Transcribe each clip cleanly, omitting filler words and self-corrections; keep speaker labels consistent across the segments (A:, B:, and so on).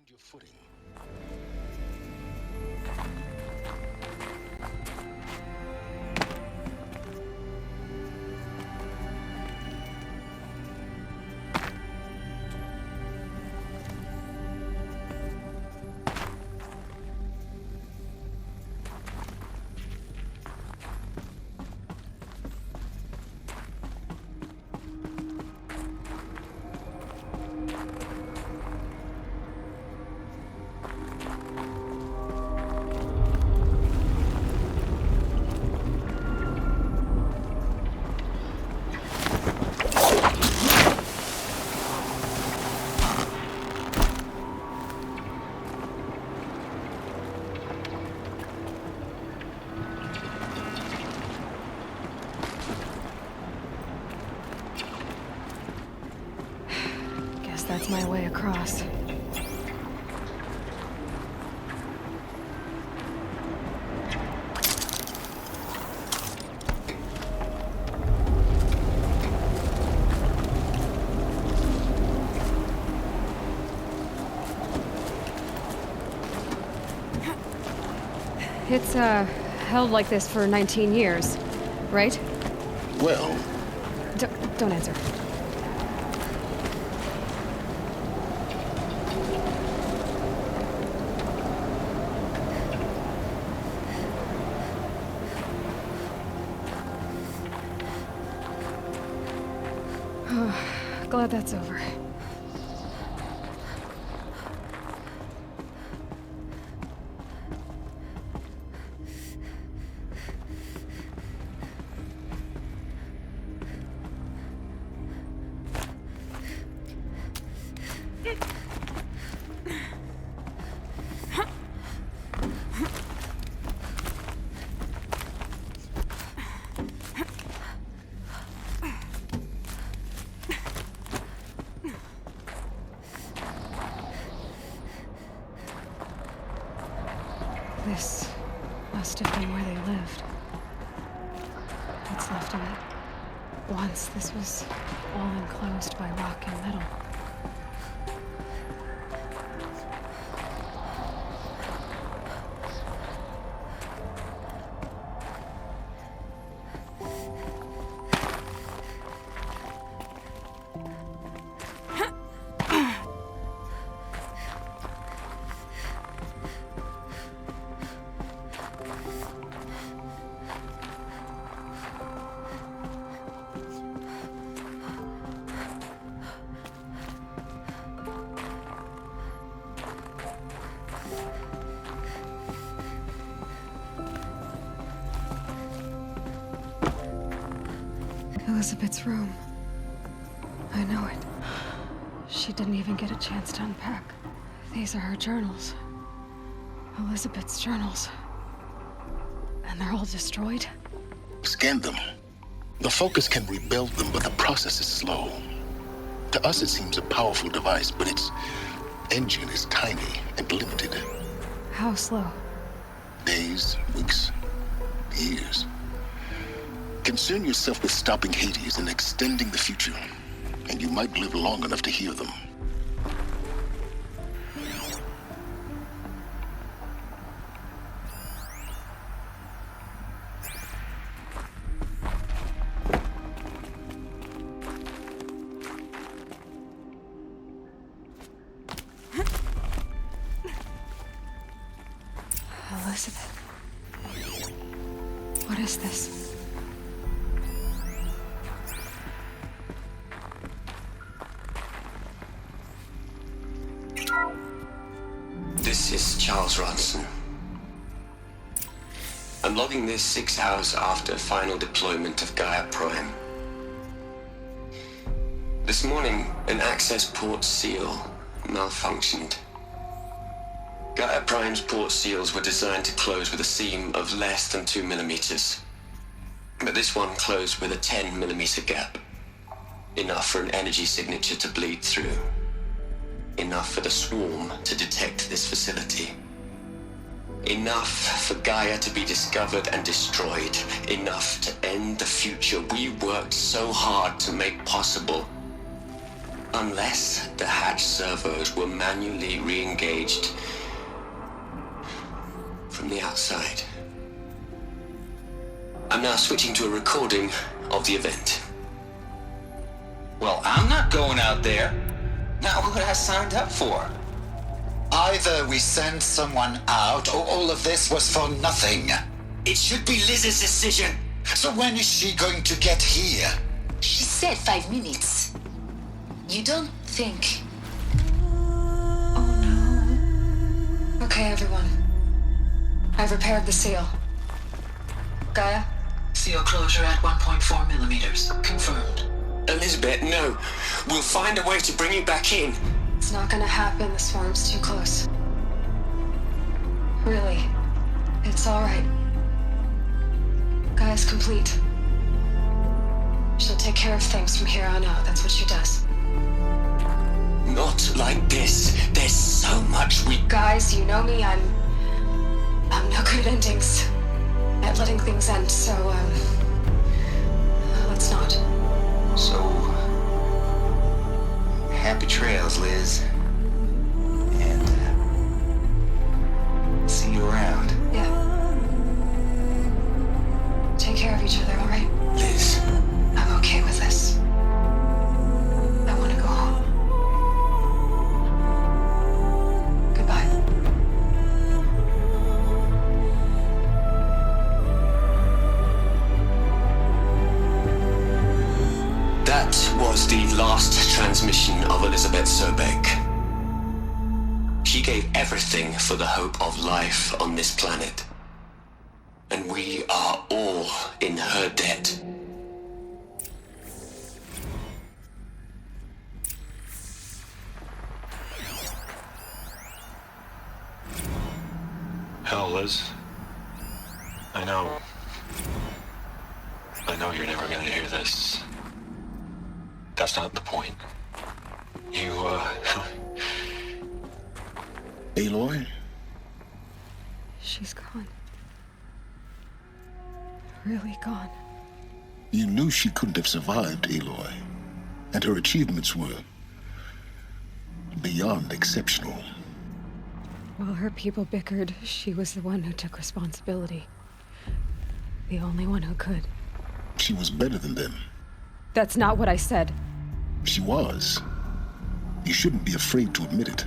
A: find your footing.
B: That's my way across. It's, held like this for 19 years, right?
A: Well...
B: Don't answer. Glad that's over. This must have been where they lived. What's left of it. Once this was all enclosed by rock and metal. Elizabeth's room. I know it. She didn't even get a chance to unpack. These are her journals. Elizabeth's journals. And they're all destroyed?
A: Scan them. The Focus can rebuild them, but the process is slow. To us, it seems a powerful device, but its engine is tiny and limited.
B: How slow?
A: Days, weeks, years. Concern yourself with stopping Hades and extending the future, and you might live long enough to hear them.
B: Elizabeth. What is this?
C: This is Charles Ronson. I'm logging this 6 hours after final deployment of Gaia Prime. This morning, an access port seal malfunctioned. Gaia Prime's port seals were designed to close with a seam of less than 2 millimeters. But this one closed with a 10 millimeter gap. Enough for an energy signature to bleed through. Enough for the swarm to detect this facility. Enough for Gaia to be discovered and destroyed. Enough to end the future we worked so hard to make possible. Unless the hatch servos were manually re-engaged from the outside. I'm now switching to a recording of the event.
D: Well, I'm not going out there. Not what I signed up for.
E: Either we send someone out, or all of this was for nothing.
D: It should be Liz's decision.
E: So when is she going to get here?
F: She said 5 minutes. You don't think...
B: Oh no. Okay, everyone. I've repaired the seal. Gaia?
F: Seal closure at 1.4 millimeters. Confirmed.
C: Elizabeth, no. We'll find a way to bring you back in.
B: It's not gonna happen. The swarm's too close. Really. It's alright. Gaia's complete. She'll take care of things from here on out. That's what she does.
C: Not like this. There's so much we...
B: Guys, you know me. I'm no good at endings. At letting things end, so, let's not.
D: So... happy trails, Liz. And... see you around.
B: Yeah. Take care of each other, alright?
C: Liz.
B: I'm okay with this. I want to go home. Goodbye.
C: That was the last transmission of Elizabeth Sobek. She gave everything for the hope of life on this planet. And we are all in her debt.
G: Hell, Liz. I know you're never gonna hear this. That's not the point. You,
A: Aloy?
B: She's gone. Really gone.
A: You knew she couldn't have survived, Aloy. And her achievements were beyond exceptional.
B: While her people bickered, she was the one who took responsibility. The only one who could.
A: She was better than them.
B: That's not what I said.
A: She was. You shouldn't be afraid to admit it.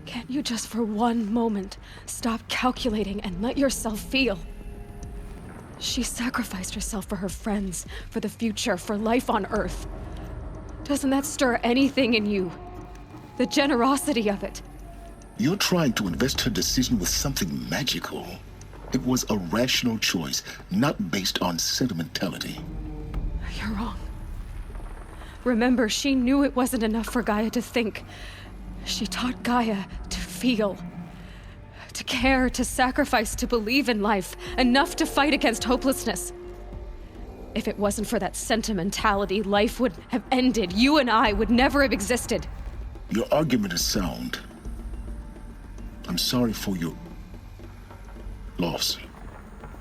B: Can't you just for one moment stop calculating and let yourself feel? She sacrificed herself for her friends, for the future, for life on Earth. Doesn't that stir anything in you? The generosity of it.
A: You're trying to invest her decision with something magical. It was a rational choice, not based on sentimentality.
B: You're wrong. Remember, she knew it wasn't enough for Gaia to think. She taught Gaia to feel. To care, to sacrifice, to believe in life. Enough to fight against hopelessness. If it wasn't for that sentimentality, life would have ended. You and I would never have existed.
A: Your argument is sound. I'm sorry for your loss.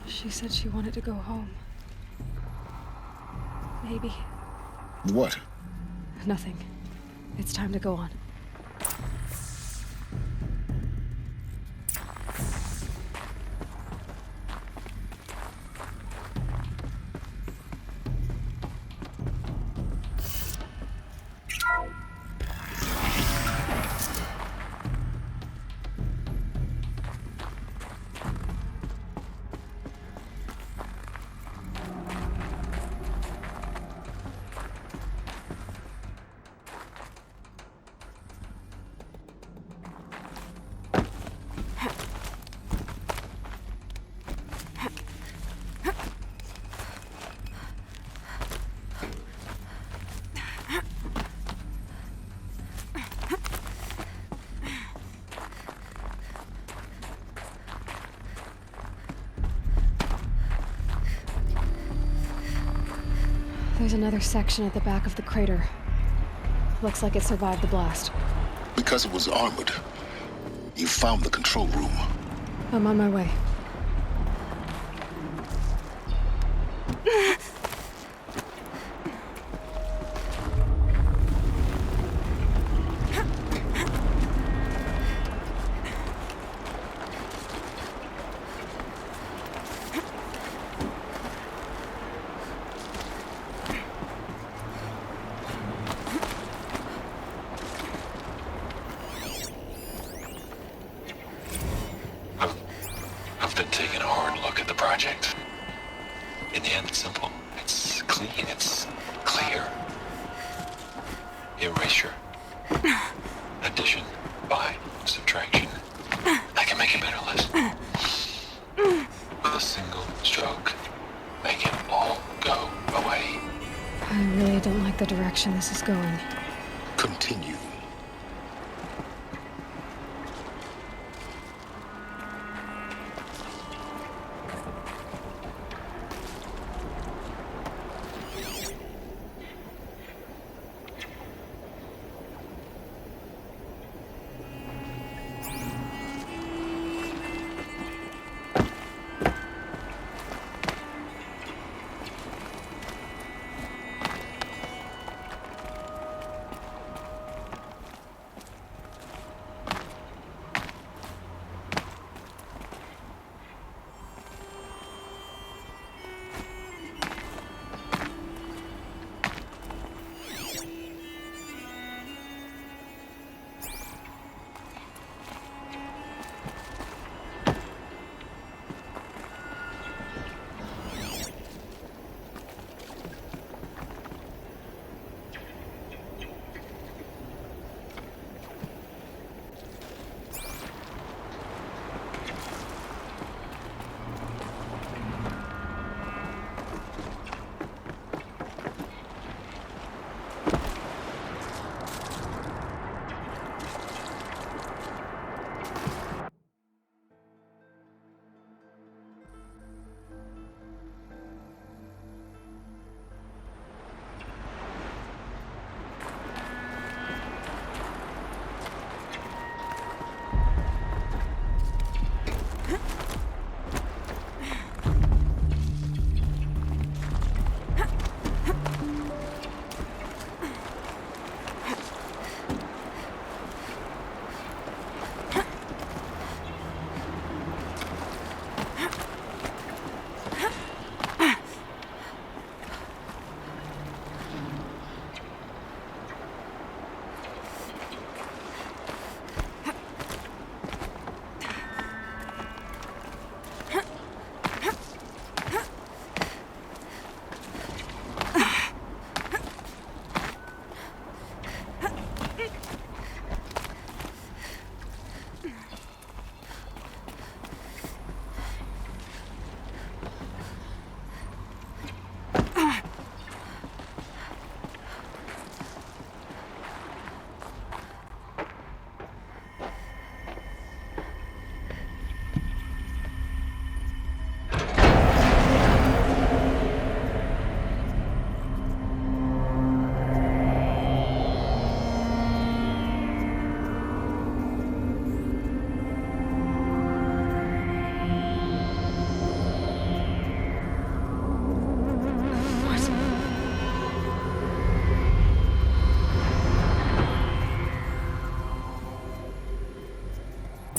B: She said she wanted to go home. Maybe.
A: What?
B: Nothing. It's time to go on. There's another section at the back of the crater. Looks like it survived the blast.
A: Because it was armored. You found the control room.
B: I'm on my way.
G: look at the project. In the end, it's simple. It's clean. It's clear. Erasure. Addition. By. Subtraction. I can make a better list. With a single stroke. Make it all go away.
B: I really don't like the direction this is going.
A: Continue.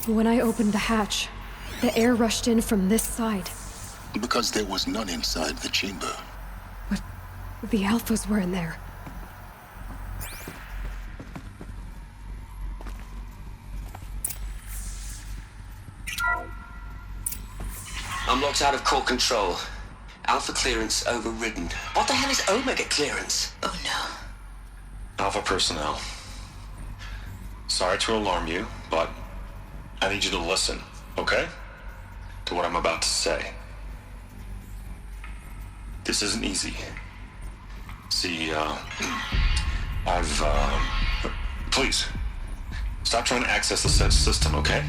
B: When I opened the hatch, the air rushed in from this side.
A: Because there was none inside the chamber.
B: But the alphas were in there.
C: I'm locked out of core control. Alpha clearance overridden. What the hell is Omega clearance?
F: Oh no.
G: Alpha personnel. Sorry to alarm you, but I need you to listen, okay? To what I'm about to say. This isn't easy. See, please, stop trying to access the said system, okay?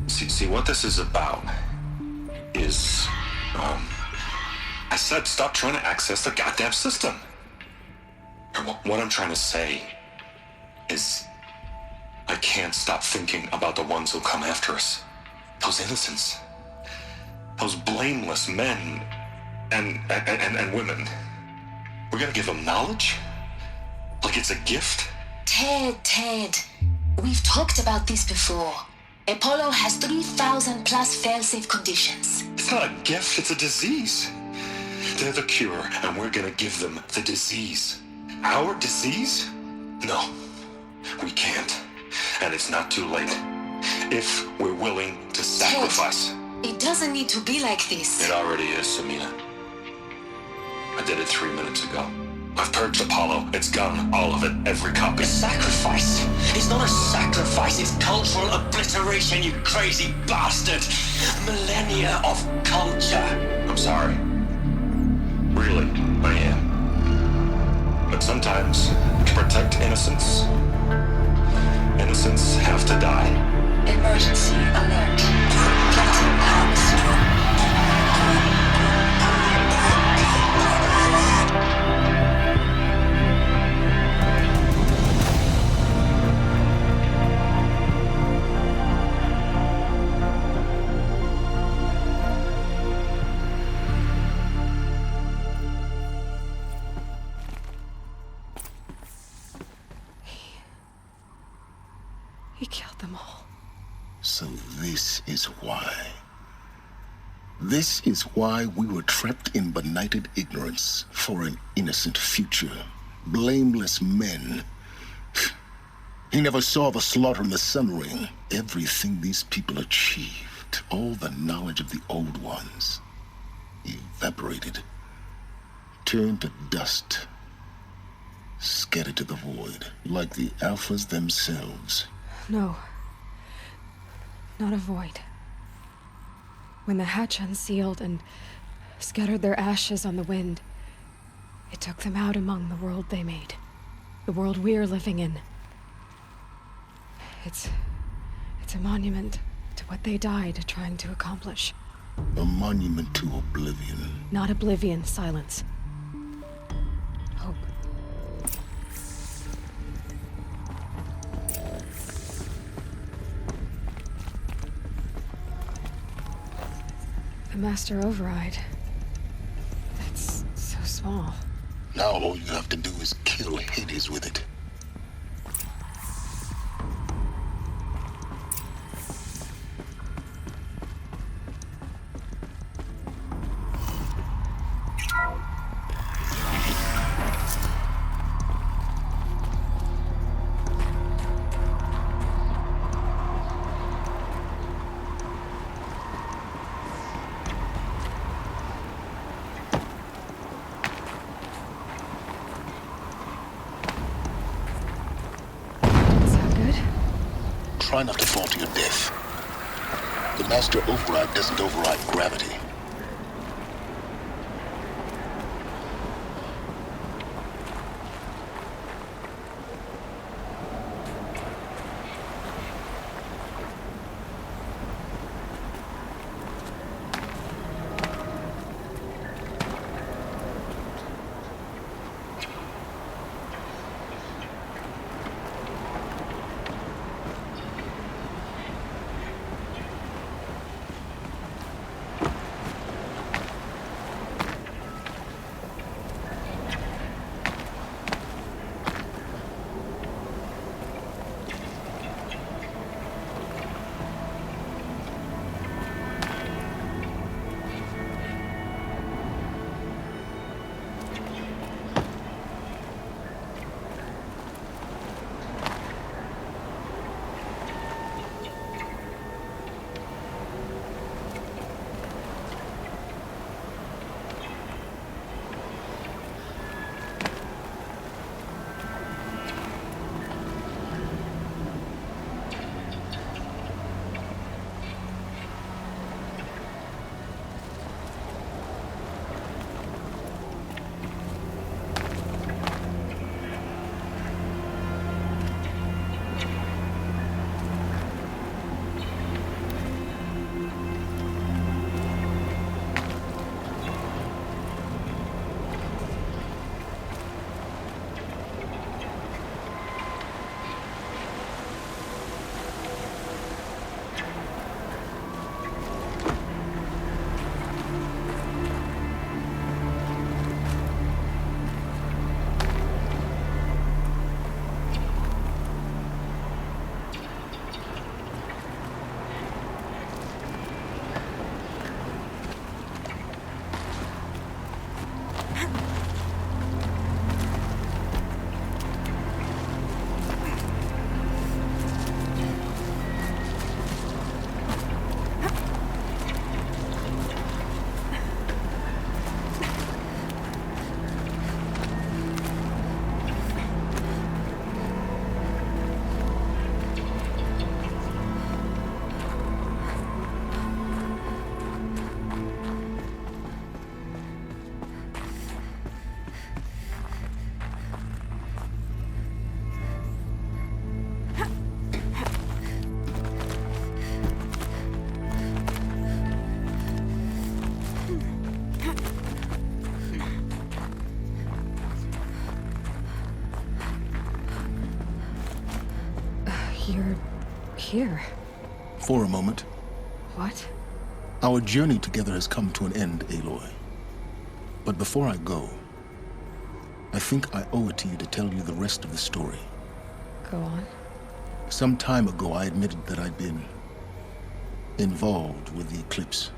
G: See, what this is about is, I said stop trying to access the goddamn system. What I'm trying to say is, I can't stop thinking about the ones who come after us. Those innocents. Those blameless men and women. We're gonna give them knowledge? Like it's a gift?
F: Ted. We've talked about this before. Apollo has 3,000 plus fail-safe conditions.
G: It's not a gift, it's a disease. They're the cure, and we're gonna give them the disease. Our disease? No, we can't. And it's not too late. If we're willing to sacrifice.
F: It doesn't need to be like this.
G: It already is, Samina. I did it 3 minutes ago. I've purged Apollo. It's gone. All of it. Every copy.
C: A sacrifice? It's not a sacrifice, it's cultural obliteration, you crazy bastard! Millennia of culture!
G: I'm sorry. Really, I am. But sometimes, to protect innocence, innocents have to die.
F: Emergency alert. Platinum harvest.
B: He killed them all.
A: So this is why. This is why we were trapped in benighted ignorance for an innocent future. Blameless men. He never saw the slaughter in the Sun Ring. Everything these people achieved, all the knowledge of the old ones, evaporated, turned to dust, scattered to the void, like the Alphas themselves.
B: No. Not a void. When the hatch unsealed and scattered their ashes on the wind, it took them out among the world they made. The world we're living in. It's a monument to what they died trying to accomplish.
A: A monument to oblivion.
B: Not oblivion, silence. Hope. The Master Override. That's so small.
A: Now all you have to do is kill Hades with it. Try not to fall to your death. The Master Override doesn't override gravity.
B: You're here.
A: For a moment.
B: What?
A: Our journey together has come to an end, Aloy. But before I go, I think I owe it to you to tell you the rest of the story.
B: Go on.
A: Some time ago, I admitted that I'd been involved with the eclipse.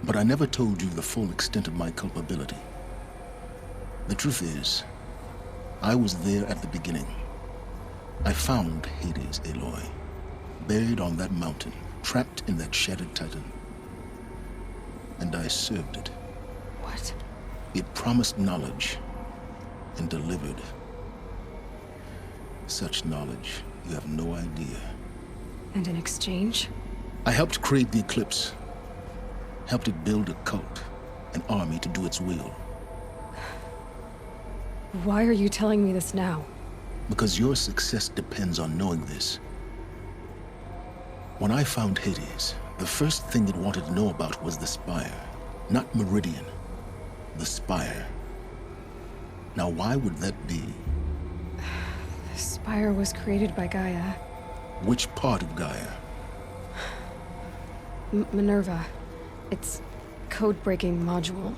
A: But I never told you the full extent of my culpability. The truth is, I was there at the beginning. I found Hades, Aloy, buried on that mountain, trapped in that shattered titan. And I served it.
B: What?
A: It promised knowledge and delivered. Such knowledge, you have no idea.
B: And in exchange?
A: I helped create the eclipse. Helped it build a cult, an army to do its will.
B: Why are you telling me this now?
A: Because your success depends on knowing this. When I found Hades, the first thing it wanted to know about was the Spire. Not Meridian. The Spire. Now, why would that be?
B: The Spire was created by Gaia.
A: Which part of Gaia?
B: Minerva. Its code-breaking module.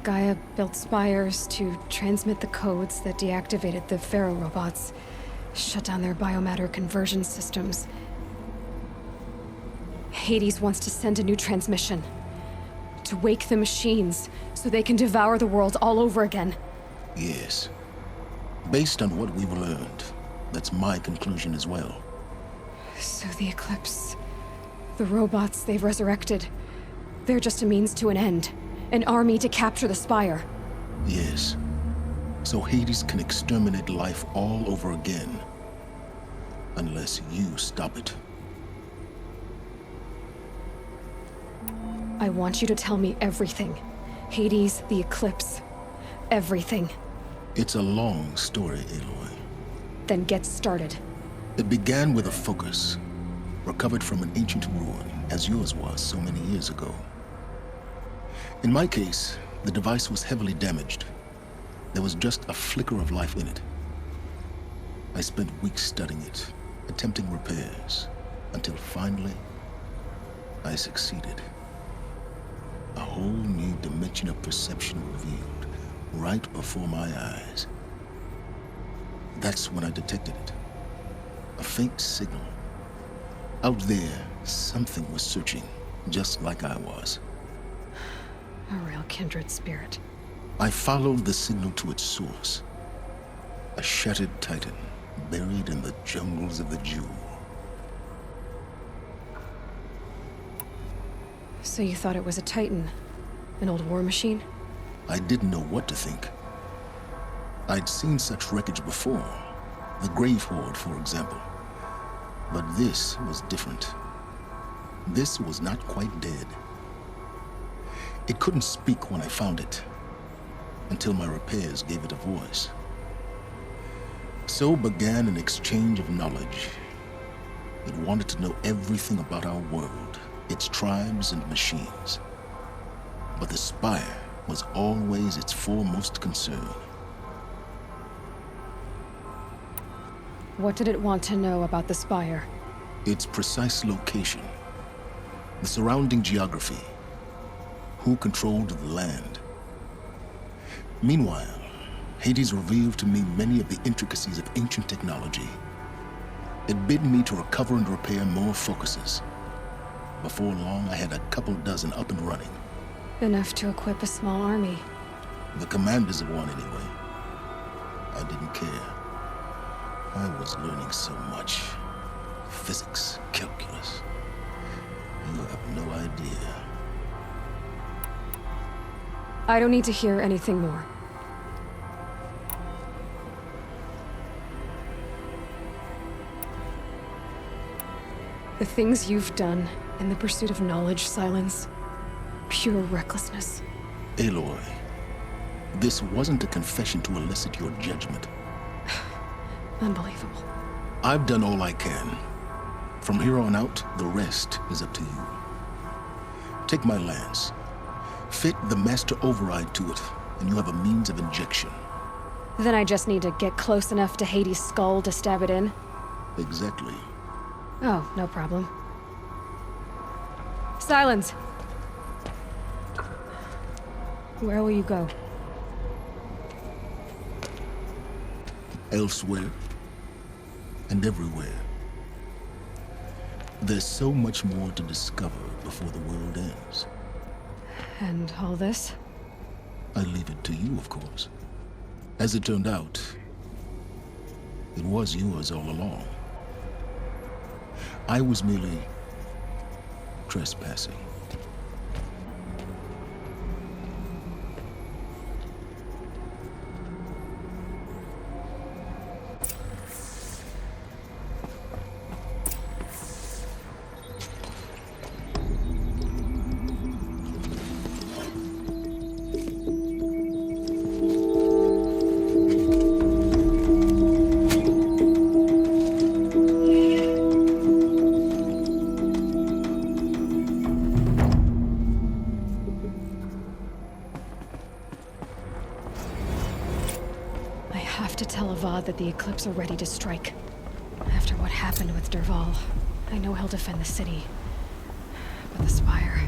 B: Gaia built spires to transmit the codes that deactivated the Pharaoh robots, shut down their biomatter conversion systems. Hades wants to send a new transmission. To wake the machines, so they can devour the world all over again.
A: Yes. Based on what we've learned, that's my conclusion as well.
B: So the Eclipse... the robots they've resurrected... they're just a means to an end. An army to capture the Spire.
A: Yes. So Hades can exterminate life all over again. Unless you stop it.
B: I want you to tell me everything. Hades, the Eclipse. Everything.
A: It's a long story, Aloy.
B: Then get started.
A: It began with a focus. Recovered from an ancient ruin, as yours was so many years ago. In my case, the device was heavily damaged. There was just a flicker of life in it. I spent weeks studying it, attempting repairs, until finally, I succeeded. A whole new dimension of perception revealed, right before my eyes. That's when I detected it. A faint signal. Out there, something was searching, just like I was.
B: A real kindred spirit.
A: I followed the signal to its source. A shattered titan, buried in the jungles of the Jewel.
B: So you thought it was a titan? An old war machine?
A: I didn't know what to think. I'd seen such wreckage before. The Grave Horde, for example. But this was different. This was not quite dead. It couldn't speak when I found it, until my repairs gave it a voice. So began an exchange of knowledge. It wanted to know everything about our world, its tribes and machines. But the Spire was always its foremost concern.
B: What did it want to know about the Spire?
A: Its precise location, the surrounding geography, who controlled the land. Meanwhile, Hades revealed to me many of the intricacies of ancient technology. It bid me to recover and repair more focuses. Before long, I had a couple dozen up and running.
B: Enough to equip a small army.
A: The commanders of one, anyway. I didn't care. I was learning so much. Physics, calculus. You have no idea.
B: I don't need to hear anything more. The things you've done in the pursuit of knowledge, Silence, pure recklessness.
A: Aloy, this wasn't a confession to elicit your judgment.
B: Unbelievable.
A: I've done all I can. From here on out, the rest is up to you. Take my lance. Fit the master override to it, and you have a means of injection.
B: Then I just need to get close enough to Hades' skull to stab it in?
A: Exactly.
B: Oh, no problem. Silence! Where will you go?
A: Elsewhere and everywhere. There's so much more to discover before the world ends.
B: And all this?
A: I leave it to you, of course. As it turned out, it was yours all along. I was merely trespassing.
B: I have to tell Avad that the Eclipse are ready to strike. After what happened with Derval, I know he'll defend the city. But the Spire...